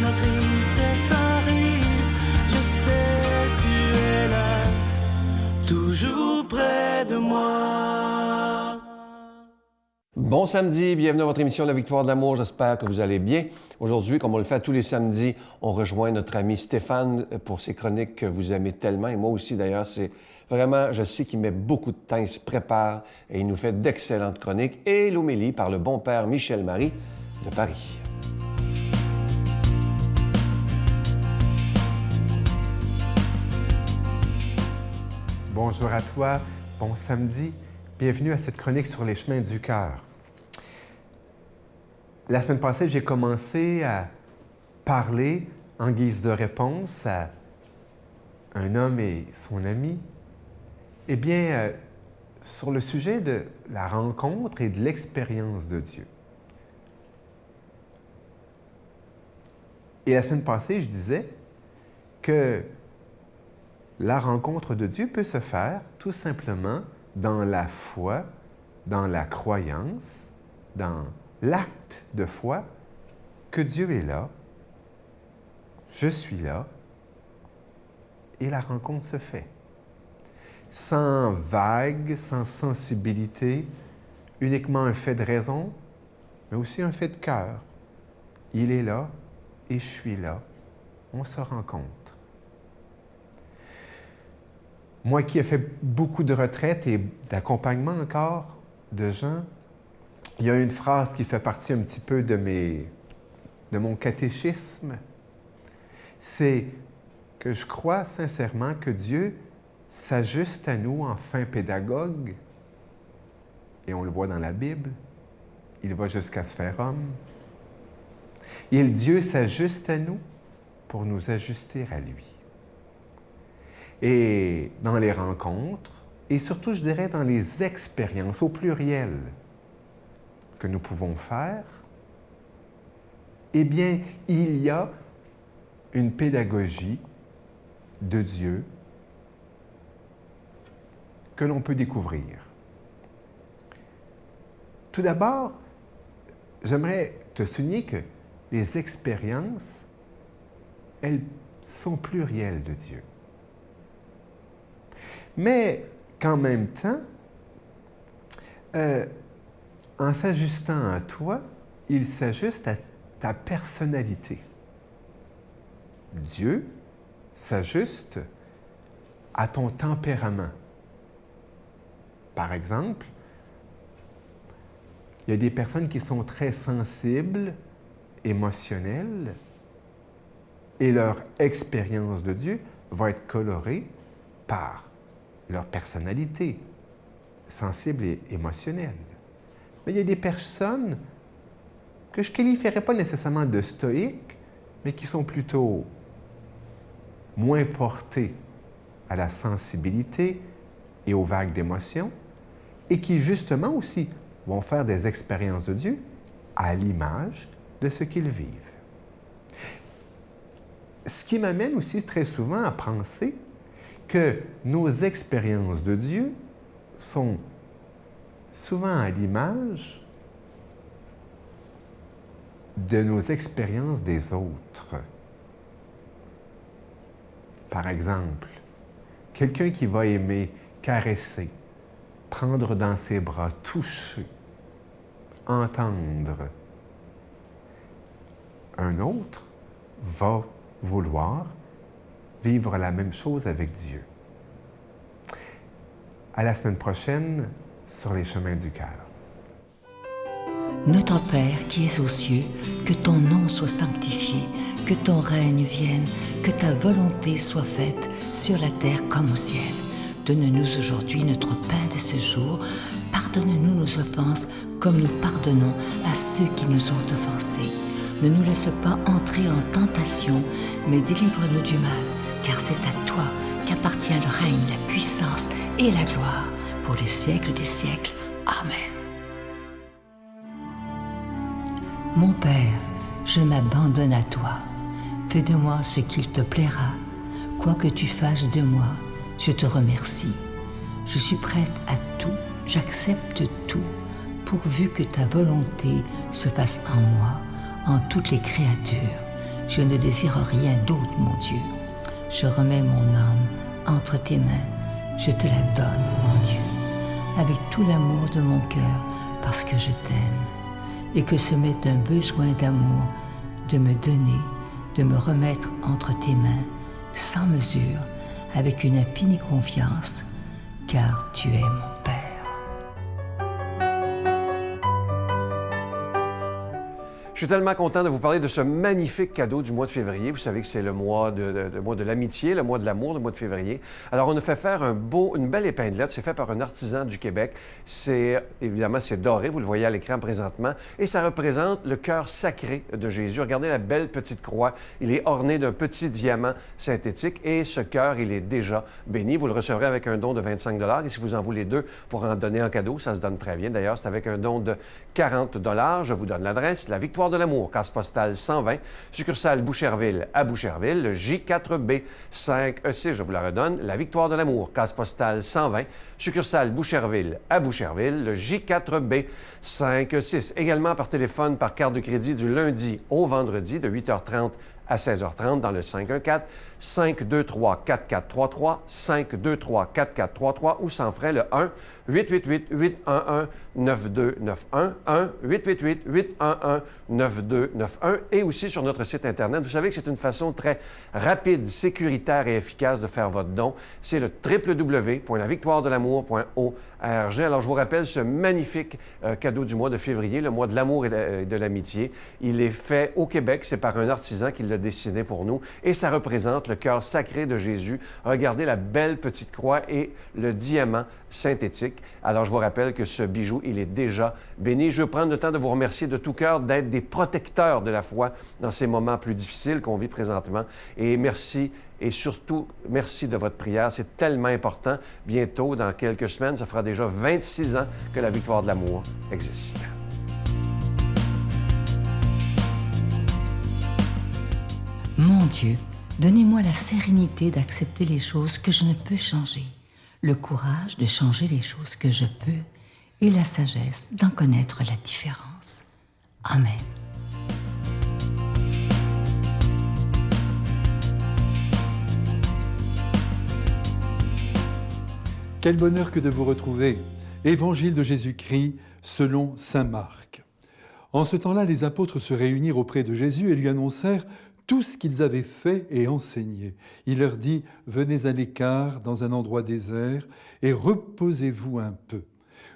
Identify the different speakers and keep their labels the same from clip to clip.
Speaker 1: la tristesse arrive, je sais tu es là, toujours près de moi.
Speaker 2: Bon samedi, bienvenue à votre émission La Victoire de l'amour, j'espère que vous allez bien. Aujourd'hui, comme on le fait tous les samedis, on rejoint notre ami Stéphane pour ses chroniques que vous aimez tellement, et moi aussi d'ailleurs, c'est vraiment, je sais qu'il met beaucoup de temps, il se prépare et il nous fait d'excellentes chroniques, et l'homélie par le bon père Michel Marie de Paris.
Speaker 3: Bonjour à toi, bon samedi, bienvenue à cette chronique sur les chemins du cœur. La semaine passée, j'ai commencé à parler en guise de réponse à un homme et son ami, eh bien, sur le sujet de la rencontre et de l'expérience de Dieu. Et la semaine passée, je disais que la rencontre de Dieu peut se faire tout simplement dans la foi, dans la croyance, dans l'acte de foi que Dieu est là, je suis là, et la rencontre se fait. Sans vague, sans sensibilité, uniquement un fait de raison, mais aussi un fait de cœur. Il est là et je suis là. On se rencontre. Moi qui ai fait beaucoup de retraites et d'accompagnement encore de gens, il y a une phrase qui fait partie un petit peu de mon catéchisme. C'est que je crois sincèrement que Dieu s'ajuste à nous en fin pédagogue, et on le voit dans la Bible, il va jusqu'à se faire homme. Et Dieu s'ajuste à nous pour nous ajuster à lui. Et dans les rencontres, et surtout, je dirais, dans les expériences au pluriel que nous pouvons faire, eh bien, il y a une pédagogie de Dieu que l'on peut découvrir. Tout d'abord, j'aimerais te souligner que les expériences, elles sont plurielles de Dieu. Mais qu'en même temps, en s'ajustant à toi, il s'ajuste à ta personnalité. Dieu s'ajuste à ton tempérament. Par exemple, il y a des personnes qui sont très sensibles, émotionnelles, et leur expérience de Dieu va être colorée par leur personnalité, sensible et émotionnelle. Mais il y a des personnes que je ne qualifierais pas nécessairement de stoïques, mais qui sont plutôt moins portées à la sensibilité et aux vagues d'émotions, et qui justement aussi vont faire des expériences de Dieu à l'image de ce qu'ils vivent. Ce qui m'amène aussi très souvent à penser que nos expériences de Dieu sont souvent à l'image de nos expériences des autres. Par exemple, quelqu'un qui va aimer caresser, prendre dans ses bras, toucher, entendre. Un autre va vouloir vivre la même chose avec Dieu. À la semaine prochaine sur les chemins du cœur.
Speaker 4: Notre Père qui es aux cieux, que ton nom soit sanctifié, que ton règne vienne, que ta volonté soit faite sur la terre comme au ciel. Donne-nous aujourd'hui notre pain de ce jour. Pardonne-nous nos offenses comme nous pardonnons à ceux qui nous ont offensés. Ne nous laisse pas entrer en tentation, mais délivre-nous du mal, car c'est à toi qu'appartient le règne, la puissance et la gloire pour les siècles des siècles. Amen. Mon Père, je m'abandonne à toi. Fais de moi ce qu'il te plaira. Quoi que tu fasses de moi, je te remercie. Je suis prête à tout, j'accepte tout, pourvu que ta volonté se fasse en moi, en toutes les créatures. Je ne désire rien d'autre, mon Dieu. Je remets mon âme entre tes mains. Je te la donne, mon Dieu, avec tout l'amour de mon cœur, parce que je t'aime, et que ce m'est un besoin d'amour de me donner, de me remettre entre tes mains, sans mesure, avec une infinie confiance, car tu es mon Père.
Speaker 2: Je suis tellement content de vous parler de ce magnifique cadeau du mois de février. Vous savez que c'est le mois de l'amitié, le mois de l'amour, le mois de février. Alors, on a fait faire une belle épinglette. C'est fait par un artisan du Québec. Évidemment, c'est doré. Vous le voyez à l'écran présentement. Et ça représente le cœur sacré de Jésus. Regardez la belle petite croix. Il est orné d'un petit diamant synthétique. Et ce cœur, il est déjà béni. Vous le recevrez avec un don de 25 $. Et si vous en voulez deux pour en donner en cadeau, ça se donne très bien. D'ailleurs, c'est avec un don de 40 $. Je vous donne l'adresse. La Victoire de l'amour, case postale 120, succursale Boucherville à Boucherville, le J4B 5E6, je vous la redonne, la Victoire de l'amour, case postale 120, succursale Boucherville à Boucherville, le J4B 5E6. Également par téléphone, par carte de crédit du lundi au vendredi de 8h30 à 16h30 dans le 514-523-4433, 523-4433 ou sans frais le 1-888-811-9291, 1-888-811-9291 et aussi sur notre site Internet. Vous savez que c'est une façon très rapide, sécuritaire et efficace de faire votre don. C'est le www.lavictoiredelamour.org. Alors, je vous rappelle ce magnifique cadeau du mois de février, le mois de l'amour et de l'amitié. Il est fait au Québec, c'est par un artisan qui l'a dessiné pour nous et ça représente le cœur sacré de Jésus. Regardez la belle petite croix et le diamant synthétique. Alors, je vous rappelle que ce bijou, il est déjà béni. Je veux prendre le temps de vous remercier de tout cœur d'être des protecteurs de la foi dans ces moments plus difficiles qu'on vit présentement. Et merci. Et surtout, merci de votre prière. C'est tellement important. Bientôt, dans quelques semaines, ça fera déjà 26 ans que la Victoire de l'amour existe.
Speaker 4: Mon Dieu, donnez-moi la sérénité d'accepter les choses que je ne peux changer, le courage de changer les choses que je peux et la sagesse d'en connaître la différence. Amen.
Speaker 5: Quel bonheur que de vous retrouver. Évangile de Jésus-Christ selon saint Marc. En ce temps-là, les apôtres se réunirent auprès de Jésus et lui annoncèrent tout ce qu'ils avaient fait et enseigné. Il leur dit « Venez à l'écart dans un endroit désert et reposez-vous un peu ».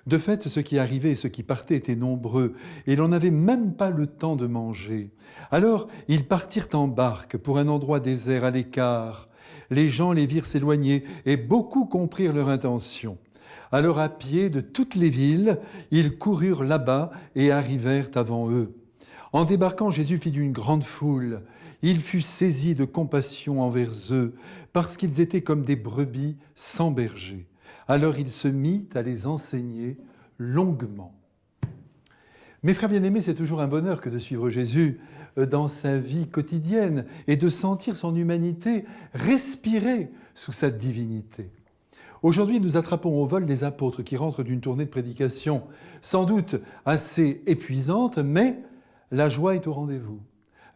Speaker 5: De fait, ceux qui arrivaient et ceux qui partaient étaient nombreux, et l'on n'avait même pas le temps de manger. Alors, ils partirent en barque pour un endroit désert à l'écart. Les gens les virent s'éloigner, et beaucoup comprirent leur intention. Alors, à pied de toutes les villes, ils coururent là-bas et arrivèrent avant eux. En débarquant, Jésus fit d'une grande foule. Il fut saisi de compassion envers eux, parce qu'ils étaient comme des brebis sans berger. Alors il se mit à les enseigner longuement. Mes frères bien-aimés, c'est toujours un bonheur que de suivre Jésus dans sa vie quotidienne et de sentir son humanité respirer sous sa divinité. Aujourd'hui, nous attrapons au vol les apôtres qui rentrent d'une tournée de prédication, sans doute assez épuisante, mais la joie est au rendez-vous,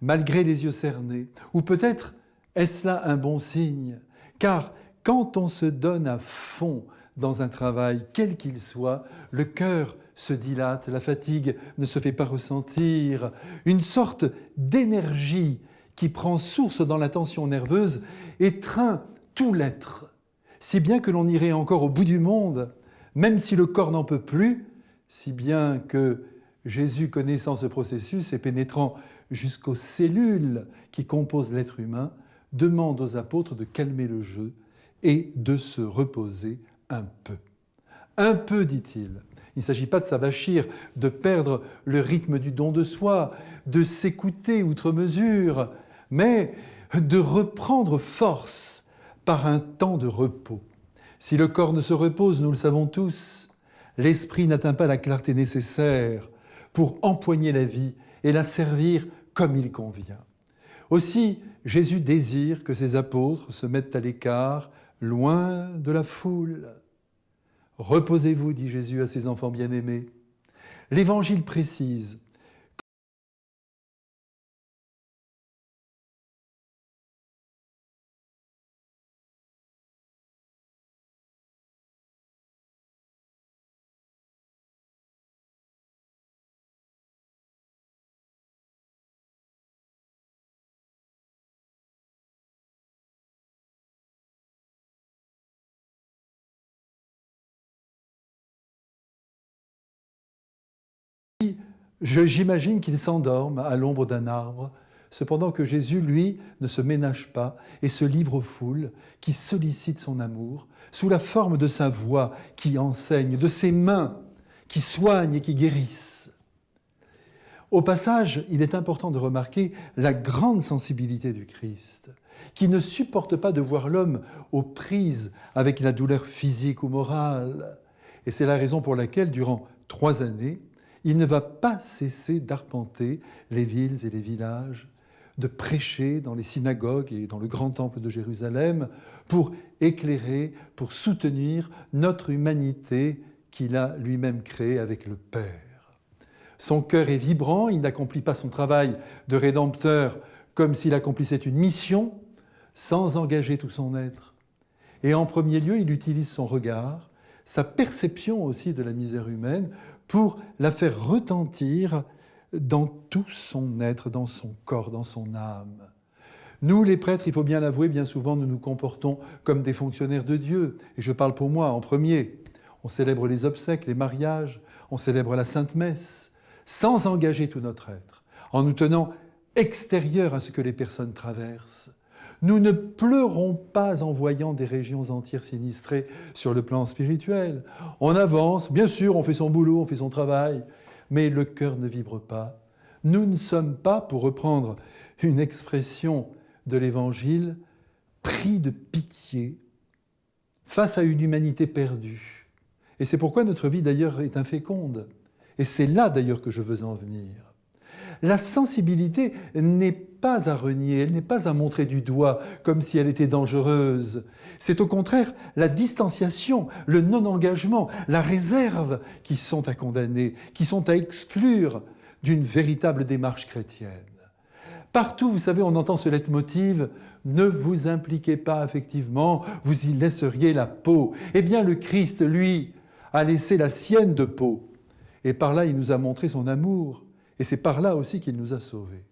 Speaker 5: malgré les yeux cernés. Ou peut-être est-ce là un bon signe, car quand on se donne à fond dans un travail, quel qu'il soit, le cœur se dilate, la fatigue ne se fait pas ressentir, une sorte d'énergie qui prend source dans la tension nerveuse étreint tout l'être, si bien que l'on irait encore au bout du monde, même si le corps n'en peut plus, si bien que Jésus, connaissant ce processus et pénétrant jusqu'aux cellules qui composent l'être humain, demande aux apôtres de calmer le jeu et de se reposer un peu. Un peu, dit-il. Il ne s'agit pas de s'avachir, de perdre le rythme du don de soi, de s'écouter outre mesure, mais de reprendre force par un temps de repos. Si le corps ne se repose, nous le savons tous, l'esprit n'atteint pas la clarté nécessaire pour empoigner la vie et la servir comme il convient. Aussi, Jésus désire que ses apôtres se mettent à l'écart, loin de la foule. « Reposez-vous », dit Jésus à ses enfants bien-aimés. L'Évangile précise J'imagine qu'ils s'endorment à l'ombre d'un arbre, cependant que Jésus, lui, ne se ménage pas et se livre aux foules qui sollicitent son amour sous la forme de sa voix qui enseigne, de ses mains qui soignent et qui guérissent. Au passage, il est important de remarquer la grande sensibilité du Christ, qui ne supporte pas de voir l'homme aux prises avec la douleur physique ou morale. Et c'est la raison pour laquelle, durant 3 années, il ne va pas cesser d'arpenter les villes et les villages, de prêcher dans les synagogues et dans le grand temple de Jérusalem pour éclairer, pour soutenir notre humanité qu'il a lui-même créée avec le Père. Son cœur est vibrant, il n'accomplit pas son travail de rédempteur comme s'il accomplissait une mission, sans engager tout son être. Et en premier lieu, il utilise son regard, sa perception aussi de la misère humaine, pour la faire retentir dans tout son être, dans son corps, dans son âme. Nous, les prêtres, il faut bien l'avouer, bien souvent, nous nous comportons comme des fonctionnaires de Dieu. Et je parle pour moi en premier. On célèbre les obsèques, les mariages, on célèbre la Sainte Messe, sans engager tout notre être, en nous tenant extérieurs à ce que les personnes traversent. Nous ne pleurons pas en voyant des régions entières sinistrées sur le plan spirituel. On avance, bien sûr, on fait son boulot, on fait son travail, mais le cœur ne vibre pas. Nous ne sommes pas, pour reprendre une expression de l'Évangile, pris de pitié face à une humanité perdue. Et c'est pourquoi notre vie, d'ailleurs, est inféconde. Et c'est là, d'ailleurs, que je veux en venir. La sensibilité n'est pas à renier, elle n'est pas à montrer du doigt comme si elle était dangereuse. C'est au contraire la distanciation, le non-engagement, la réserve qui sont à condamner, qui sont à exclure d'une véritable démarche chrétienne. Partout, vous savez, on entend ce leitmotiv « Ne vous impliquez pas affectivement, vous y laisseriez la peau ». Eh bien, le Christ, lui, a laissé la sienne de peau. Et par là, il nous a montré son amour. Et c'est par là aussi qu'il nous a sauvés.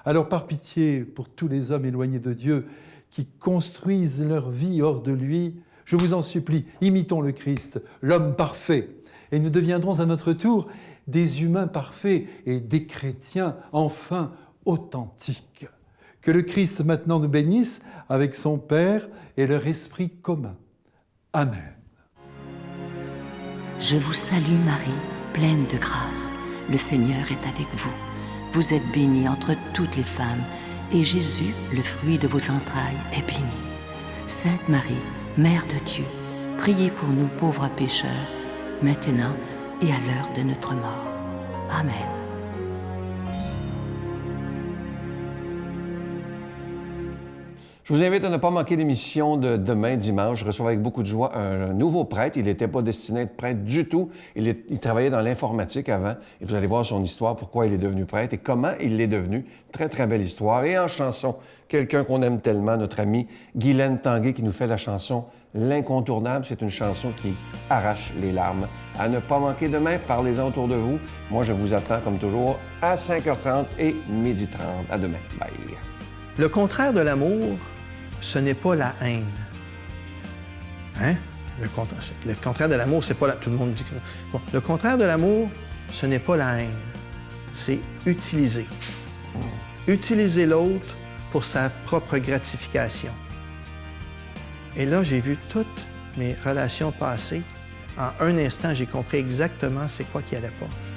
Speaker 5: Alors, par pitié pour tous les hommes éloignés de Dieu qui construisent leur vie hors de lui, je vous en supplie, imitons le Christ, l'homme parfait. Et nous deviendrons à notre tour des humains parfaits et des chrétiens enfin authentiques. Que le Christ maintenant nous bénisse avec son Père et leur esprit commun. Amen.
Speaker 4: Je vous salue Marie, pleine de grâce. Le Seigneur est avec vous. Vous êtes bénie entre toutes les femmes, et Jésus, le fruit de vos entrailles, est béni. Sainte Marie, Mère de Dieu, priez pour nous pauvres pécheurs, maintenant et à l'heure de notre mort. Amen.
Speaker 2: Je vous invite à ne pas manquer l'émission de demain, dimanche. Je reçois avec beaucoup de joie un nouveau prêtre. Il n'était pas destiné à être prêtre du tout. Il travaillait dans l'informatique avant. Et vous allez voir son histoire, pourquoi il est devenu prêtre et comment il l'est devenu. Très, très belle histoire. Et en chanson, quelqu'un qu'on aime tellement, notre amie Guylaine Tanguay, qui nous fait la chanson « L'incontournable ». C'est une chanson qui arrache les larmes. À ne pas manquer demain, parlez-en autour de vous. Moi, je vous attends, comme toujours, à 5h30 et 12h30. À demain. Bye.
Speaker 6: Le contraire de l'amour, ce n'est pas la haine. Hein? Le contraire de l'amour, c'est pas la... Tout le monde dit que... Bon, le contraire de l'amour, ce n'est pas la haine. C'est utiliser. Utiliser l'autre pour sa propre gratification. Et là, j'ai vu toutes mes relations passées. En un instant, j'ai compris exactement c'est quoi qui allait pas.